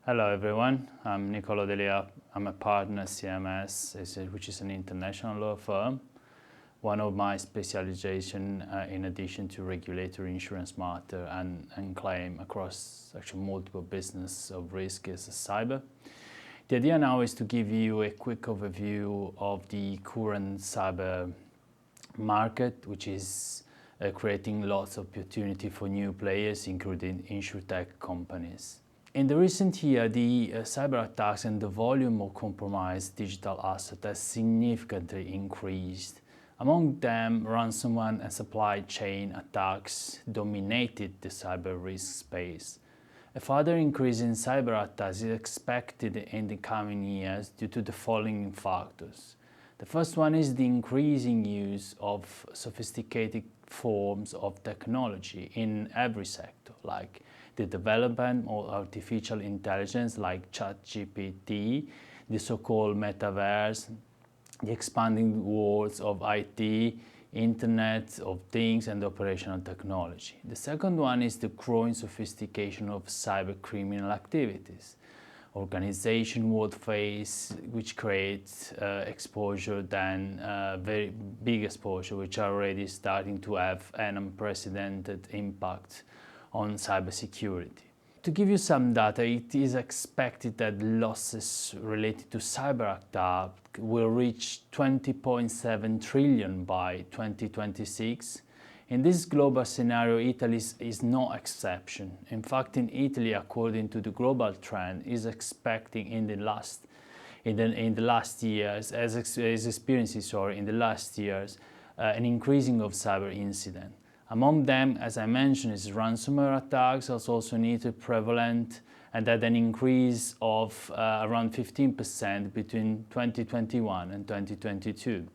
Hello everyone, I'm Nicolo. I'm a partner at CMS, which is an international law firm. One of my specializations, in addition to regulatory insurance matter and claim across actually multiple business of risk, is cyber. The idea now is to give you a quick overview of the current cyber market, which is creating lots of opportunity for new players, including INSURTECH companies. In the recent year, the cyber attacks and the volume of compromised digital assets has significantly increased. Among them, ransomware and supply chain attacks dominated the cyber risk space. A further increase in cyber attacks is expected in the coming years due to the following factors. The first one is the increasing use of sophisticated forms of technology in every sector, like the development of artificial intelligence like ChatGPT, the so-called metaverse, the expanding worlds of IT, Internet of Things and operational technology. The second one is the growing sophistication of cyber criminal activities. Organization would face, which creates exposure, then very big exposure, which are already starting to have an unprecedented impact on cybersecurity. To give you some data, it is expected that losses related to cyber attack will reach 20.7 trillion by 2026. In this global scenario, Italy is no exception. In fact, in Italy, according to the global trend, is expecting in the last years, an increasing of cyber incidents. Among them, as I mentioned, is ransomware attacks also need to prevalent, and that an increase of around 15% between 2021 and 2022.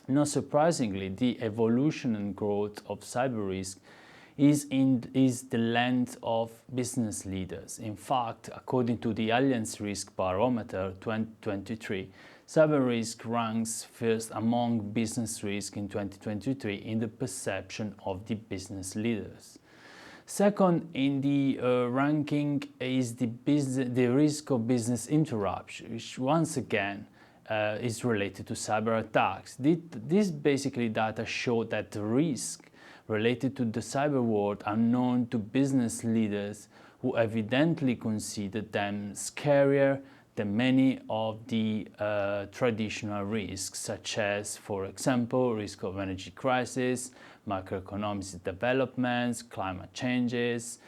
Not surprisingly, the evolution and growth of cyber risk is the lens of business leaders. In fact, according to the Allianz Risk Barometer 2023, cyber risk ranks first among business risk in 2023 in the perception of the business leaders. Second in the ranking is the risk of business interruption, which once again is related to cyber attacks. These basically data show that the risk related to the cyber world are known to business leaders who evidently consider them scarier than many of the traditional risks, such as, for example, risk of energy crisis, macroeconomic developments, climate changes,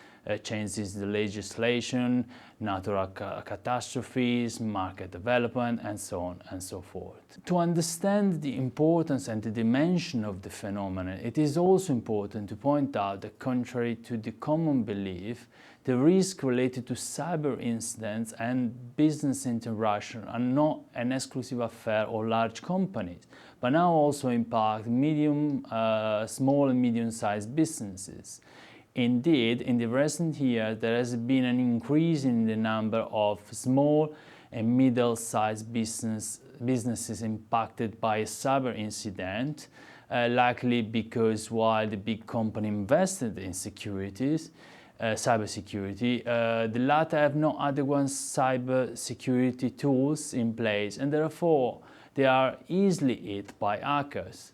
changes in the legislation, natural catastrophes, market development, and so on and so forth. To understand the importance and the dimension of the phenomenon, it is also important to point out that contrary to the common belief, the risk related to cyber incidents and business interruption are not an exclusive affair of large companies, but now also impact small and medium-sized businesses. Indeed, in the recent years, there has been an increase in the number of small and middle-sized businesses impacted by a cyber incident, likely because while the big company invested in cybersecurity, the latter have no adequate cybersecurity tools in place, and therefore they are easily hit by hackers.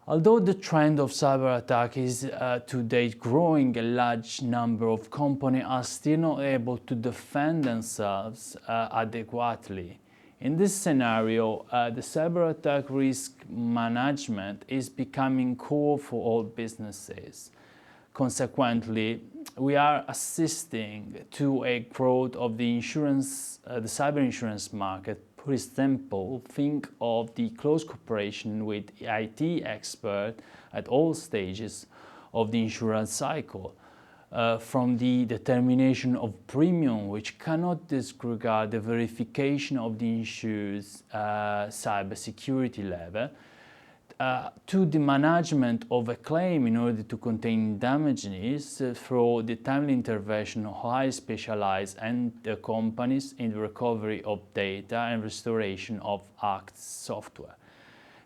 Although the trend of cyber attack is to date growing, a large number of companies are still not able to defend themselves adequately. In this scenario, the cyber attack risk management is becoming core for all businesses. Consequently, we are assisting to a growth of the cyber insurance market. For example, think of the close cooperation with IT experts at all stages of the insurance cycle, from the determination of premium, which cannot disregard the verification of the insured's cybersecurity level, to the management of a claim in order to contain damages through the timely intervention of highly specialized companies in the recovery of data and restoration of hacked software.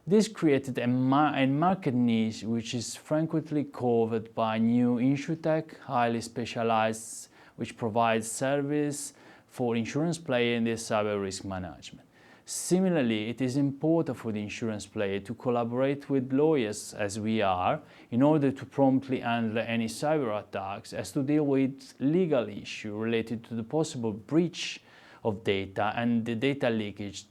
This created a market niche which is frequently covered by new INSURTECH, highly specialized, which provides service for insurance player in their cyber risk management. Similarly, it is important for the insurance player to collaborate with lawyers, as we are, in order to promptly handle any cyber attacks, as to deal with legal issues related to the possible breach of data and the data leakage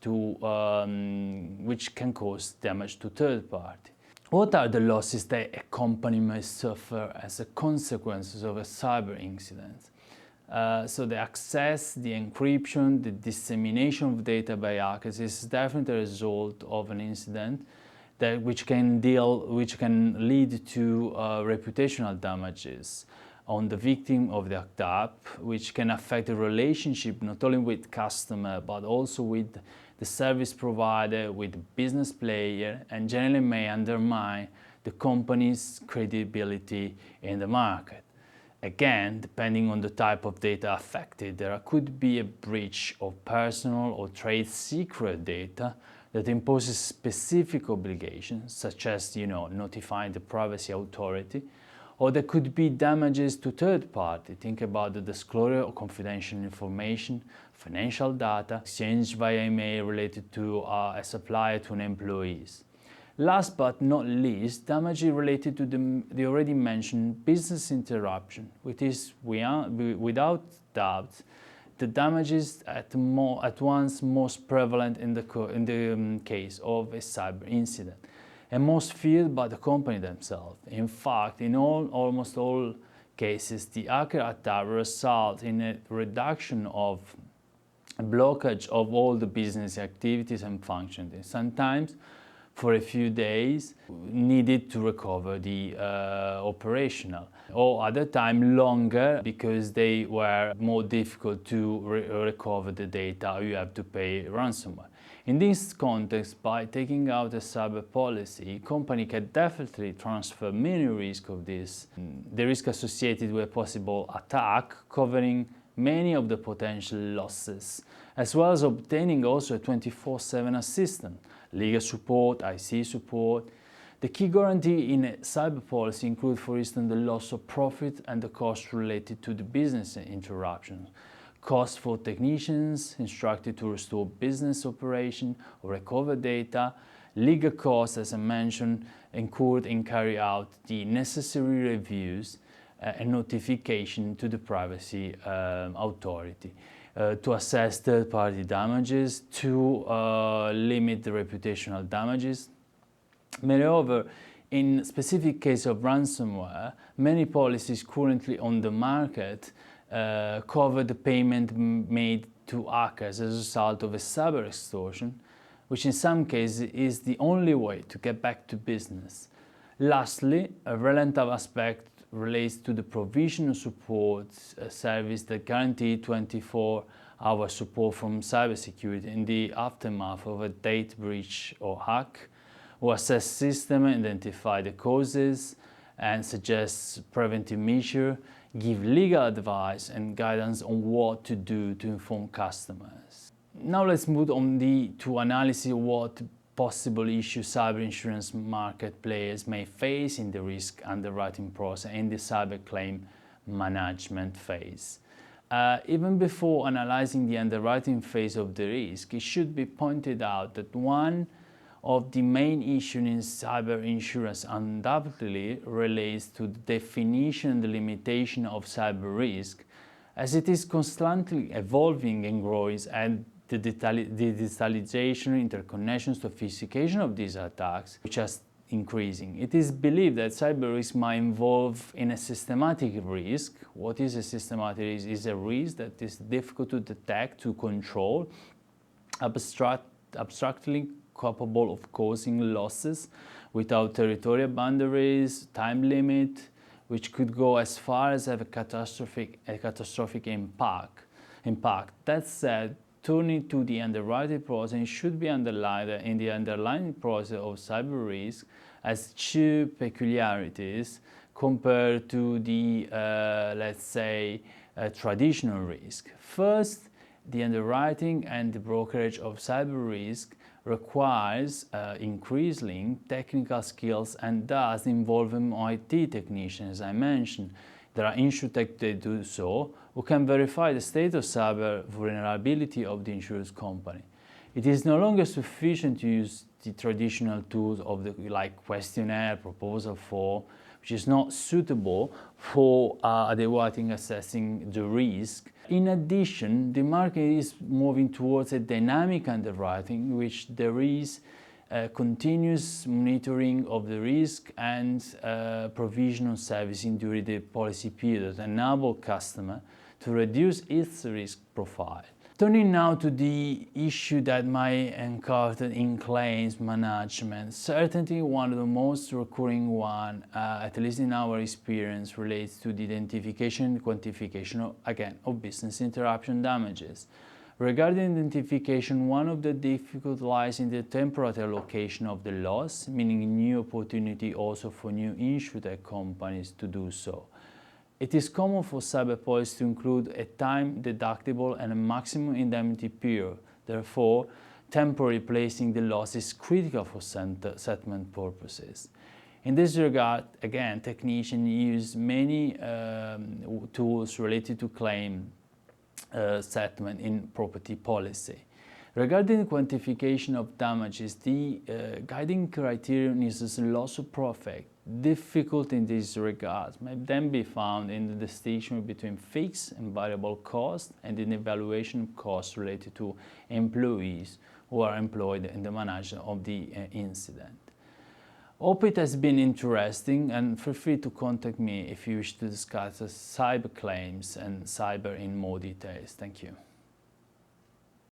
which can cause damage to third party. What are the losses that a company may suffer as a consequence of a cyber incident? So the access, the encryption, the dissemination of data by hackers is definitely a result of an incident which can lead to reputational damages on the victim of the attack, which can affect the relationship not only with customer but also with the service provider, with the business player, and generally may undermine the company's credibility in the market. Again, depending on the type of data affected, there could be a breach of personal or trade secret data that imposes specific obligations, such as, notifying the privacy authority, or there could be damages to third party. Think about the disclosure of confidential information, financial data, exchanged via email related to a supplier to an employee. Last but not least, damages related to the already mentioned business interruption, which is, without doubt, the damages at once most prevalent in the case of a cyber incident, and most feared by the company themselves. In fact, in almost all cases, the hacker attack results in a reduction of a blockage of all the business activities and functions. Sometimes, for a few days, needed to recover the operational, or other time longer because they were more difficult to recover the data. You have to pay ransomware. In this context, by taking out a cyber policy, company can definitely transfer many risks of this. The risk associated with a possible attack, covering many of the potential losses, as well as obtaining also a 24/7 assistance, legal support, IC support. The key guarantee in a cyber policy include, for instance, the loss of profit and the costs related to the business interruption, costs for technicians instructed to restore business operation or recover data, legal costs, as I mentioned, incurred and carry out the necessary reviews and notification to the privacy authority. To assess third-party damages, to limit the reputational damages. Moreover, in specific case of ransomware, many policies currently on the market cover the payment made to hackers as a result of a cyber extortion, which in some cases is the only way to get back to business. Lastly, a relative aspect relates to the provision of support service that guarantee 24-hour support from cybersecurity in the aftermath of a data breach or hack, who assess system, identify the causes, and suggest preventive measures, give legal advice and guidance on what to do to inform customers. Now let's move on to analysis of what possible issues cyber insurance market players may face in the risk underwriting process in the cyber claim management phase. Even before analyzing the underwriting phase of the risk, it should be pointed out that one of the main issues in cyber insurance undoubtedly relates to the definition and the limitation of cyber risk, as it is constantly evolving and growing, and the digitalization, interconnection, sophistication of these attacks, which are increasing. It is believed that cyber risk might involve in a systematic risk. What is a systematic risk? Is a risk that is difficult to detect, to control, abstractly capable of causing losses without territorial boundaries, time limit, which could go as far as have a catastrophic impact. That said, turning to the underwriting process, it should be underlined that in the underlying process of cyber risk as two peculiarities compared to the, let's say, traditional risk. First, the underwriting and the brokerage of cyber risk requires increasing technical skills and thus involving IT technicians, as I mentioned. There are INSURTECH that do so, who can verify the state of cyber vulnerability of the insurance company. It is no longer sufficient to use the traditional tools of like questionnaire, proposal form, which is not suitable for evaluating, assessing the risk. In addition, the market is moving towards a dynamic underwriting, in which there is continuous monitoring of the risk and provision of servicing during the policy period, enable customer to reduce its risk profile. Turning now to the issue that might encounter in claims management, certainly one of the most recurring one, at least in our experience, relates to the identification and quantification of business interruption damages. Regarding identification, one of the difficulties lies in the temporal allocation of the loss, meaning new opportunity also for new INSURTECH companies to do so. It is common for cyber policy to include a time deductible and a maximum indemnity period. Therefore, temporarily placing the loss is critical for settlement purposes. In this regard, again, technicians use many tools related to claim settlement in property policy. Regarding the quantification of damages, the guiding criterion is loss of profit. Difficult in this regard may then be found in the distinction between fixed and variable costs and in evaluation of costs related to employees who are employed in the management of the incident. Hope it has been interesting, and feel free to contact me if you wish to discuss cyber claims and cyber in more details. Thank you.